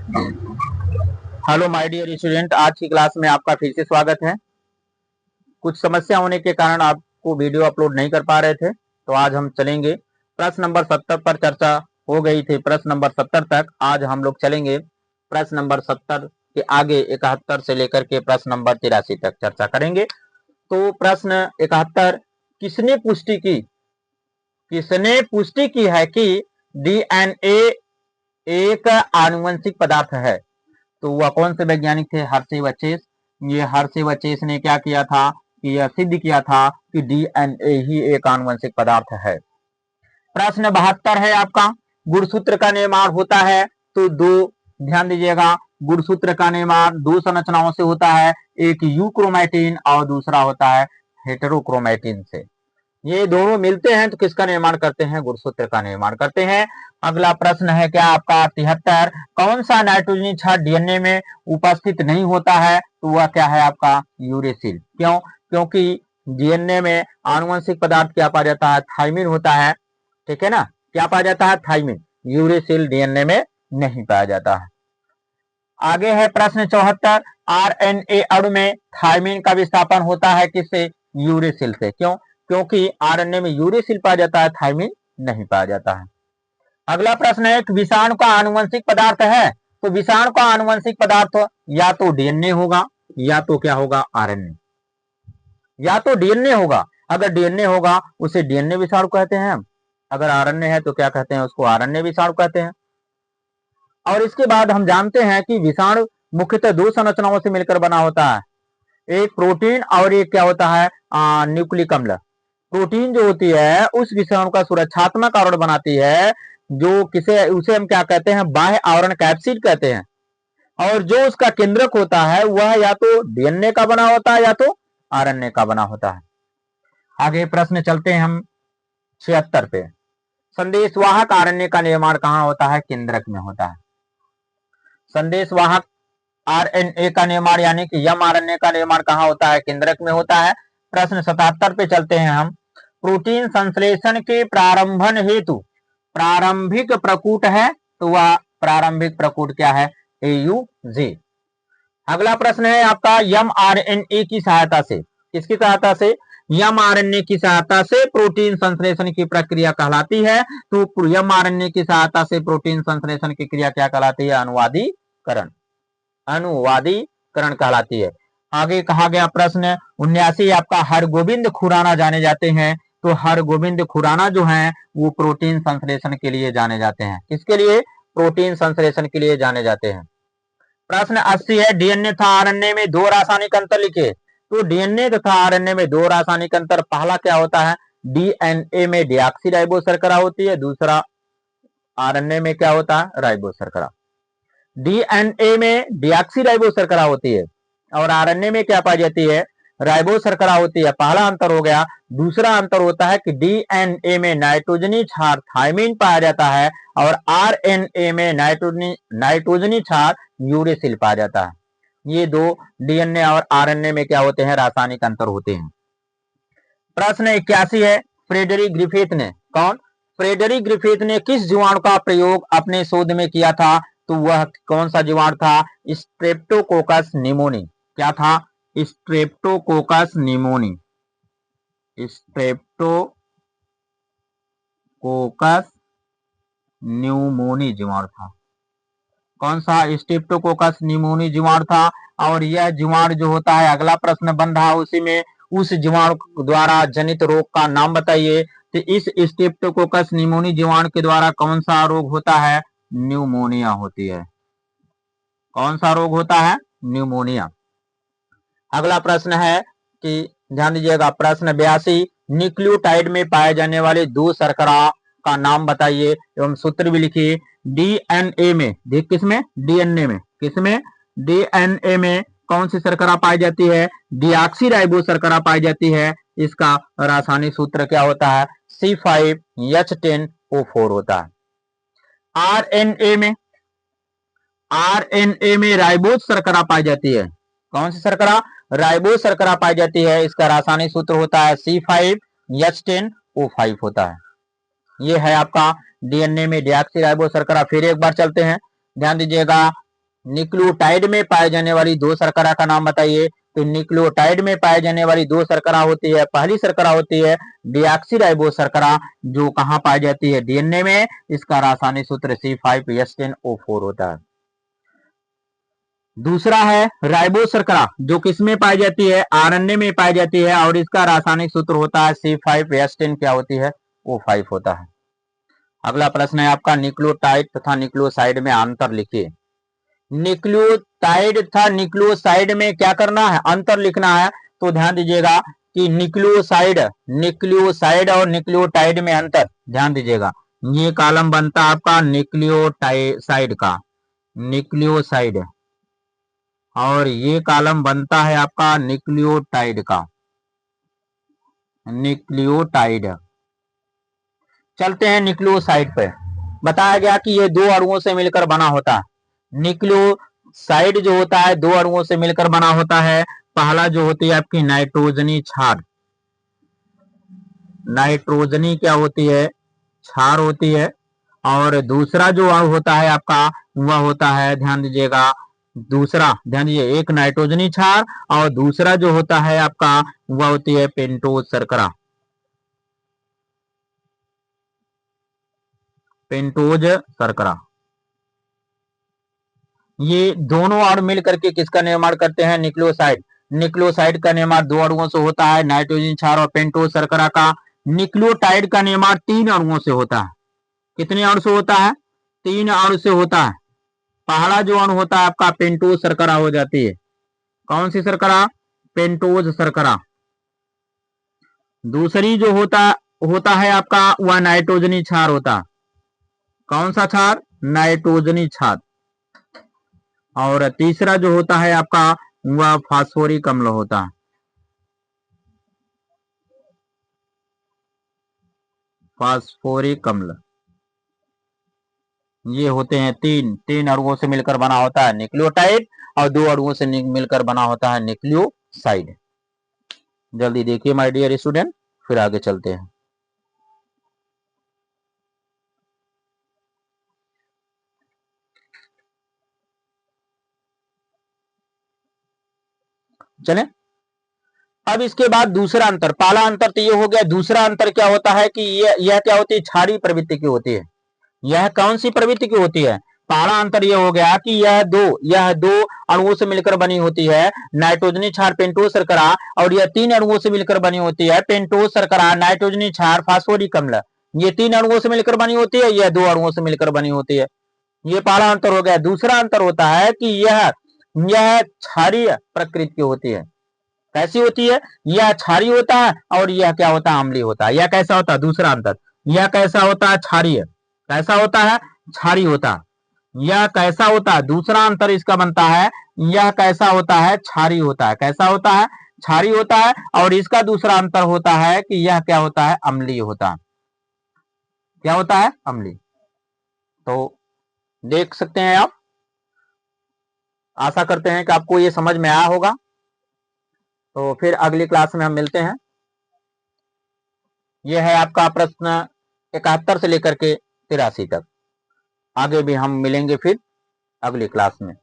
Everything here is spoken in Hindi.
हेलो माय डियर स्टूडेंट, आज की क्लास में आपका फिर से स्वागत है। कुछ समस्या होने के कारण आपको वीडियो अपलोड नहीं कर पा रहे थे, तो आज हम चलेंगे। प्रश्न नंबर 70 पर चर्चा हो गई थी, प्रश्न नंबर 70 तक। आज हम लोग चलेंगे प्रश्न नंबर 70 के आगे 71 से लेकर के प्रश्न नंबर 83 तक चर्चा करेंगे। तो प्रश्न 71, किसने पुष्टि की है कि डीएनए एक आनुवंशिक पदार्थ है? तो वह कौन से वैज्ञानिक थे? हर्षे व चेस। ये हर्षे व चेस ने क्या किया था कि यह सिद्ध किया था कि डीएनए ही एक आनुवंशिक पदार्थ है। प्रश्न 72 है आपका, गुणसूत्र का निर्माण होता है तो ध्यान दीजिएगा, गुणसूत्र का निर्माण दो संरचनाओं से होता है, एक यूक्रोमैटिन और दूसरा होता है हेटेरोक्रोमैटिन से। ये दोनों मिलते हैं तो किसका निर्माण करते हैं? गुणसूत्र का निर्माण करते हैं। अगला प्रश्न है क्या आपका 73, कौन सा नाइट्रोजनी क्षार डीएनए में उपस्थित नहीं होता है? तो वह क्या है आपका? यूरेसिल। क्यों? क्योंकि डीएनए में आनुवंशिक पदार्थ क्या पाया जाता है? थाइमिन होता है, ठीक है ना। क्या पाया जाता है? थाइमिन। यूरेसिल डीएनए में नहीं पाया जाता है। आगे है प्रश्न 74, आरएनए अणु में थाइमिन का विस्थापन होता है किससे? यूरेसिल से। क्यों? क्योंकि आरएनए में यूरेसिल पाया जाता है, थाइमिन नहीं पाया जाता है। अगला प्रश्न है, विषाणु का आनुवंशिक पदार्थ है, तो विषाणु का आनुवंशिक पदार्थ या तो डीएनए होगा या तो क्या होगा? आरएनए। या तो डीएनए होगा, अगर डीएनए होगा उसे डीएनए विषाणु कहते हैं, अगर आरएनए है तो क्या कहते हैं? उसको आरएनए विषाणु कहते हैं। और इसके बाद हम जानते हैं कि विषाणु मुख्यतः दो संरचनाओं से मिलकर बना होता है, एक प्रोटीन और एक क्या होता है? न्यूक्लिक अम्ल। प्रोटीन जो होती है उस विषाणु का सुरक्षात्मक आवरण बनाती है, जो उसे हम क्या कहते हैं? बाह्य आवरण कैप्सिड कहते हैं। और जो उसका केंद्रक होता है वह या तो डीएनए का बना होता है या तो आरएनए का बना होता है। आगे प्रश्न चलते हैं हम 76 पे, संदेशवाहक आरएनए का निर्माण कहाँ होता है? केंद्रक में होता है। संदेशवाहक आरएनए का निर्माण यानी कि एमआरएनए का निर्माण कहाँ होता है? केंद्रक में होता है। प्रश्न 77 पे चलते हैं हम, प्रोटीन संश्लेषण के प्रारंभन हेतु प्रारंभिक प्रकूट है, तो वह प्रारंभिक प्रकूट क्या है? AUG। अगला प्रश्न है आपका, एमआरएनए की सहायता से, किसकी सहायता से? एमआरएनए की सहायता से प्रोटीन संश्लेषण की प्रक्रिया कहलाती है। तो एमआरएनए की सहायता से प्रोटीन संश्लेषण की क्रिया क्या कहलाती है? अनुवादीकरण। अनुवादीकरण कहलाती है। आगे कहा गया प्रश्न 79 आपका, हरगोविंद खुराना जाने जाते हैं, तो हरगोविंद खुराना जो हैं वो प्रोटीन संश्लेषण के लिए जाने जाते हैं। किसके लिए? प्रोटीन संश्लेषण के लिए जाने जाते हैं। प्रश्न 80 है, डीएनए तथा आरएनए में दो रासायनिक अंतर लिखे। तो डीएनए तथा आरएनए में दो रासायनिक अंतर, पहला क्या होता है? डीएनए में डीऑक्सी शर्करा होती है, दूसरा आरएनए में क्या होता है? राइबो शर्करा। डीएनए में डीऑक्सी शर्करा होती है और आरएनए में क्या पाई जाती है? राइबो शर्करा होती है। पहला अंतर हो गया। दूसरा अंतर होता है कि डीएनए में नाइट्रोजनी क्षार थाइमिन पाया जाता है और आरएनए में नाइट्रोजनी क्षार यूरेसिल पाया जाता है। ये दो डीएनए और आरएनए में क्या होते हैं? रासायनिक अंतर होते हैं। प्रश्न 81 है, फ्रेडरिक ग्रिफिथ ने, कौन? फ्रेडरिक ग्रिफिथ ने किस जीवाणु का प्रयोग अपने शोध में किया था? तो वह कौन सा जीवाणु था? Streptococcus pneumoniae. क्या था? Streptococcus pneumoniae. स्ट्रेप्टोकोकस न्यूमोनी जीवाणु था। कौन सा? स्ट्रेप्टोकोकस न्यूमोनी जीवाणु था। और यह जीवाणु जो होता है, अगला प्रश्न बन रहा है उसी में, उस जीवाणु द्वारा जनित रोग का नाम बताइए। तो इस स्ट्रेप्टोकोकस न्यूमोनी जीवाणु के द्वारा कौन सा रोग होता है? न्यूमोनिया होती है। कौन सा रोग होता है? न्यूमोनिया। अगला प्रश्न है कि ध्यान दीजिएगा, प्रश्न 82, न्यूक्लियोटाइड में पाए जाने वाले दो शर्करा का नाम बताइए एवं सूत्र भी लिखिए। डीएनए में, देख किसमें? डीएनए में। किसमें? डीएनए में कौन सी शर्करा पाई जाती है? डीऑक्सी राइबो शर्करा पाई जाती है। इसका रासायनिक सूत्र क्या होता है? C5H10O4 होता है। आरएनए में राइबोज शर्करा पाई जाती है। कौन सी शर्करा? राइबोज शर्करा पाई जाती है। इसका रासायनिक सूत्र होता है C5H10O5 होता है। ये है आपका डीएनए में डीऑक्सी राइबो शर्करा। फिर एक बार चलते हैं, ध्यान दीजिएगा। न्यूक्लियोटाइड में पाए जाने वाली दो शर्करा का नाम बताइए। तो न्यूक्लियोटाइड में पाए जाने वाली दो शर्करा होती है, पहली शर्करा होती है डीऑक्सीराइबोस शर्करा, जो कहां पाई जाती है? डीएनए में। इसका रासायनिक सूत्र C5H10O4 होता है। दूसरा है राइबोस शर्करा, जो किसमें पाई जाती है? आरएनए में पाई जाती है, और इसका रासायनिक सूत्र होता है C5H10 क्या होती है? O5 होता है। अगला प्रश्न है आपका, न्यूक्लियोटाइड तथा न्यूक्लियोसाइड में अंतर लिखिए। न्यूक्लियोटाइड तथा न्यूक्लियोसाइड में क्या करना है? अंतर लिखना है। तो ध्यान दीजिएगा कि न्यूक्लियोसाइड और न्यूक्लियोटाइड में अंतर ध्यान दीजिएगा। ये कॉलम बनता है आपका न्यूक्लियोसाइड का, न्यूक्लियोसाइड, और ये कॉलम बनता है आपका न्यूक्लियोटाइड का, न्यूक्लियोटाइड। चलते हैं न्यूक्लियोसाइड पे। बताया गया कि ये दो अणुओं से मिलकर बना होता है। न्यूक्लियोसाइड जो होता है दो अणुओं से मिलकर बना होता है। पहला जो होती है आपकी नाइट्रोजनी क्षार, नाइट्रोजनी क्या होती है? क्षार होती है। और दूसरा जो होता है आपका वह होता है, ध्यान दीजिएगा, दूसरा ध्यान दीजिए, एक नाइट्रोजनी क्षार और दूसरा जो होता है आपका वह होती है पेंटोज शर्करा, पेंटोज शर्करा। ये दोनों अणु मिलकर के किसका निर्माण करते हैं? न्यूक्लियोसाइड। न्यूक्लियोसाइड का निर्माण दो अणुओं से होता है, नाइट्रोजन क्षार और पेंटोज शर्करा का। न्यूक्लियोटाइड का निर्माण तीन अणुओं से होता है। कितने अणु से होता है? तीन अणु से होता है। पहला जो अणु होता है आपका पेंटोज शर्करा हो जाती है। कौन सी शर्करा? पेंटोज शर्करा। दूसरी जो होता है आपका वह नाइट्रोजनी क्षार होता है। कौन सा क्षार? नाइट्रोजनी क्षार। और तीसरा जो होता है आपका वह फास्फोरिक अम्ल होता है, फास्फोरिक अम्ल। ये होते हैं तीन अणुओं से मिलकर बना होता है न्यूक्लियोटाइड, और दो अणुओं से मिलकर बना होता है न्यूक्लियोसाइड। जल्दी देखिए माय डियर स्टूडेंट, फिर आगे चलते हैं। चलें, अब इसके बाद दूसरा अंतर। पहला अंतर तो ये हो गया। दूसरा अंतर क्या होता है कि यह क्या होती है? क्षारीय प्रवृत्ति की होती है। यह कौन सी प्रवृत्ति की होती है? पहला अंतर यह हो गया कि यह दो अणुओं से मिलकर बनी होती है, नाइट्रोजनी क्षार पेंटोज शर्करा, और यह तीन अणुओं से मिलकर बनी होती है, पेंटोज शर्करा, नाइट्रोजनी क्षार, फास्फोरिक अम्ल। ये तीन अणुओं से मिलकर बनी होती है, यह दो अणुओं से मिलकर बनी होती है। ये पहला अंतर हो गया। दूसरा अंतर होता है कि यह क्षारीय प्रकृति की होती है। कैसी होती है? यह क्षारीय होता है और यह क्या होता है? अम्लीय होता है। यह कैसा होता है? दूसरा अंतर। यह कैसा होता है? क्षारीय। कैसा होता है? क्षारीय होता है। यह कैसा होता है? दूसरा अंतर इसका बनता है, यह कैसा होता है? क्षारीय होता है। कैसा होता है? क्षारीय होता है। और इसका दूसरा अंतर होता है कि यह क्या होता है? अम्लीय होता है। क्या होता है? अम्लीय। तो देख सकते हैं आप। आशा करते हैं कि आपको ये समझ में आया होगा। तो फिर अगली क्लास में हम मिलते हैं। यह है आपका प्रश्न 71 से लेकर के 83 तक। आगे भी हम मिलेंगे फिर अगली क्लास में।